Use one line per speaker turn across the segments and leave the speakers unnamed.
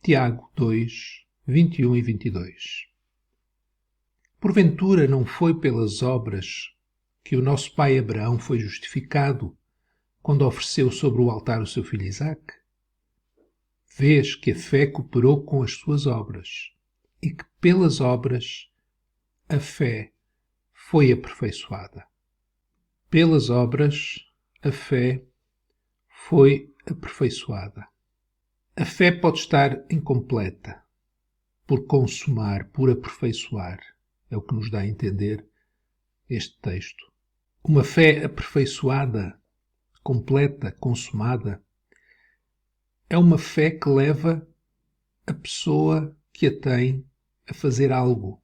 Tiago 2, 21 e 22. Porventura não foi pelas obras que o nosso pai Abraão foi justificado quando ofereceu sobre o altar o seu filho Isaque? Vês que a fé cooperou com as suas obras e que pelas obras a fé foi aperfeiçoada. Pelas obras a fé foi aperfeiçoada. A fé pode estar incompleta, por consumar, por aperfeiçoar. É o que nos dá a entender este texto. Uma fé aperfeiçoada, completa, consumada, é uma fé que leva a pessoa que a tem a fazer algo.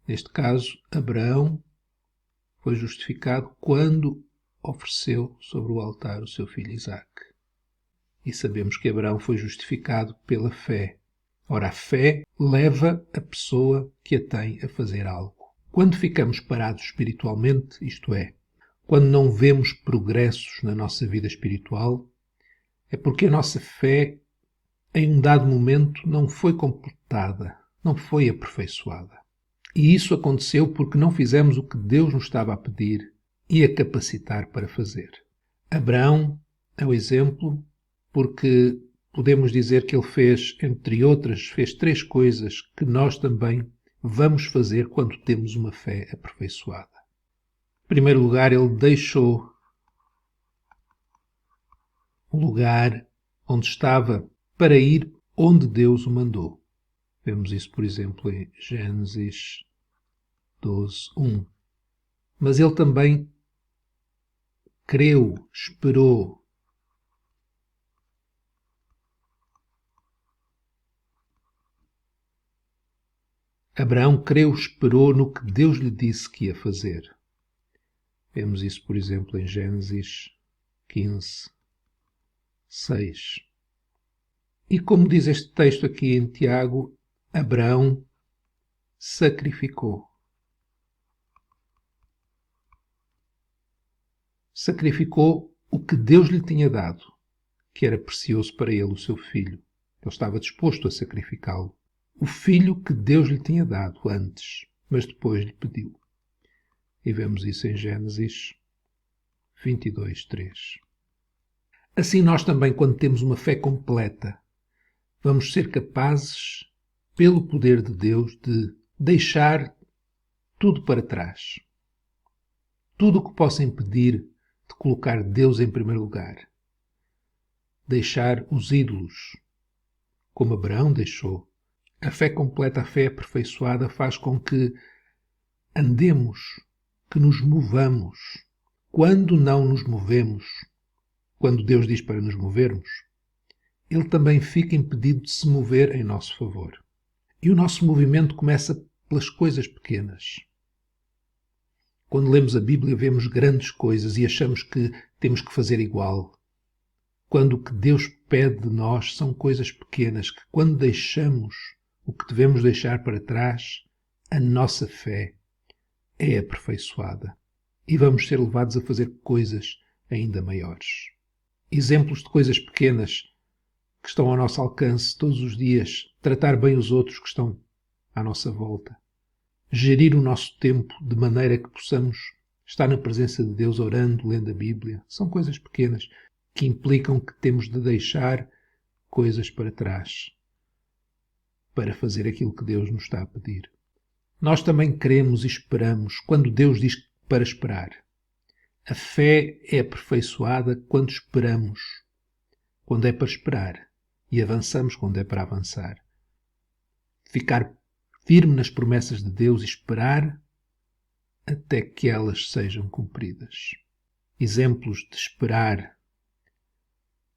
Neste caso, Abraão foi justificado quando ofereceu sobre o altar o seu filho Isaque. E sabemos que Abraão foi justificado pela fé. Ora, a fé leva a pessoa que a tem a fazer algo. Quando ficamos parados espiritualmente, isto é, quando não vemos progressos na nossa vida espiritual, é porque a nossa fé, em um dado momento, não foi completada, não foi aperfeiçoada. E isso aconteceu porque não fizemos o que Deus nos estava a pedir e a capacitar para fazer. Abraão é o exemplo porque podemos dizer que ele fez, entre outras, fez 3 coisas que nós também vamos fazer quando temos uma fé aperfeiçoada. Em primeiro lugar, ele deixou o lugar onde estava para ir onde Deus o mandou. Vemos isso, por exemplo, em Gênesis 12, 1. Mas ele também creu, esperou. Abraão creu, esperou no que Deus lhe disse que ia fazer. Vemos isso, por exemplo, em Gênesis 15, 6. E como diz este texto aqui em Tiago, Abraão sacrificou. Sacrificou o que Deus lhe tinha dado, que era precioso para ele, o seu filho. Ele estava disposto a sacrificá-lo. O filho que Deus lhe tinha dado antes, mas depois lhe pediu. E vemos isso em Gênesis 22, 3. Assim nós também, quando temos uma fé completa, vamos ser capazes, pelo poder de Deus, de deixar tudo para trás. Tudo o que possa impedir de colocar Deus em primeiro lugar. Deixar os ídolos, como Abraão deixou. A fé completa, a fé aperfeiçoada faz com que andemos, que nos movamos. Quando não nos movemos, quando Deus diz para nos movermos, Ele também fica impedido de se mover em nosso favor. E o nosso movimento começa pelas coisas pequenas. Quando lemos a Bíblia, vemos grandes coisas e achamos que temos que fazer igual. Quando o que Deus pede de nós são coisas pequenas, que quando deixamos o que devemos deixar para trás, a nossa fé é aperfeiçoada e vamos ser levados a fazer coisas ainda maiores. Exemplos de coisas pequenas que estão ao nosso alcance todos os dias, tratar bem os outros que estão à nossa volta, gerir o nosso tempo de maneira que possamos estar na presença de Deus orando, lendo a Bíblia, são coisas pequenas que implicam que temos de deixar coisas para trás para fazer aquilo que Deus nos está a pedir. Nós também queremos e esperamos quando Deus diz para esperar. A fé é aperfeiçoada quando esperamos, quando é para esperar, e avançamos quando é para avançar. Ficar firme nas promessas de Deus e esperar até que elas sejam cumpridas. Exemplos de esperar.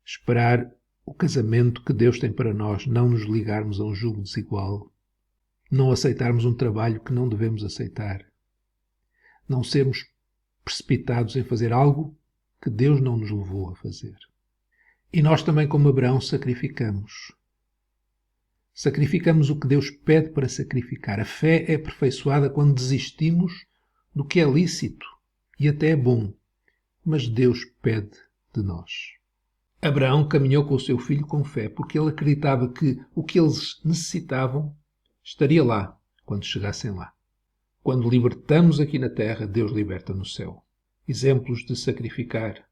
Esperar o casamento que Deus tem para nós, não nos ligarmos a um jugo desigual, não aceitarmos um trabalho que não devemos aceitar, não sermos precipitados em fazer algo que Deus não nos levou a fazer. E nós também, como Abraão, sacrificamos. Sacrificamos o que Deus pede para sacrificar. A fé é aperfeiçoada quando desistimos do que é lícito e até é bom, mas Deus pede de nós. Abraão caminhou com o seu filho com fé, porque ele acreditava que o que eles necessitavam estaria lá, quando chegassem lá. Quando libertamos aqui na terra, Deus liberta no céu. Exemplos de sacrificar.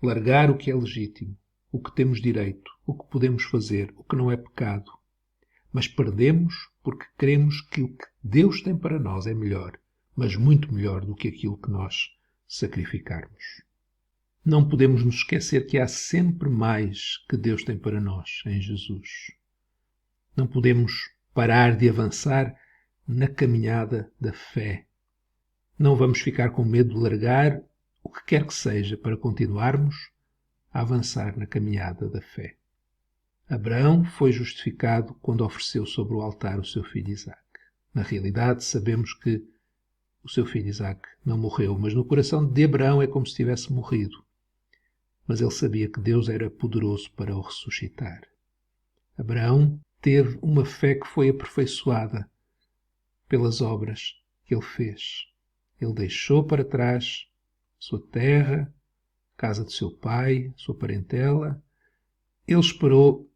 Largar o que é legítimo, o que temos direito, o que podemos fazer, o que não é pecado. Mas perdemos porque queremos que o que Deus tem para nós é melhor, mas muito melhor do que aquilo que nós sacrificarmos. Não podemos nos esquecer que há sempre mais que Deus tem para nós em Jesus. Não podemos parar de avançar na caminhada da fé. Não vamos ficar com medo de largar o que quer que seja para continuarmos a avançar na caminhada da fé. Abraão foi justificado quando ofereceu sobre o altar o seu filho Isaque. Na realidade, sabemos que o seu filho Isaque não morreu, mas no coração de Abraão é como se tivesse morrido. Mas ele sabia que Deus era poderoso para o ressuscitar. Abraão teve uma fé que foi aperfeiçoada pelas obras que ele fez. Ele deixou para trás sua terra, a casa do seu pai, sua parentela. Ele esperou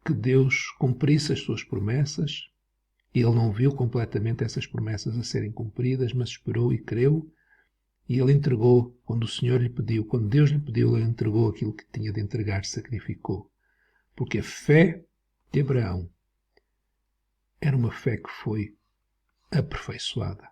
que Deus cumprisse as suas promessas. Ele não viu completamente essas promessas a serem cumpridas, mas esperou e creu. E ele entregou, quando o Senhor lhe pediu, quando Deus lhe pediu, ele entregou aquilo que tinha de entregar, sacrificou. Porque a fé de Abraão era uma fé que foi aperfeiçoada.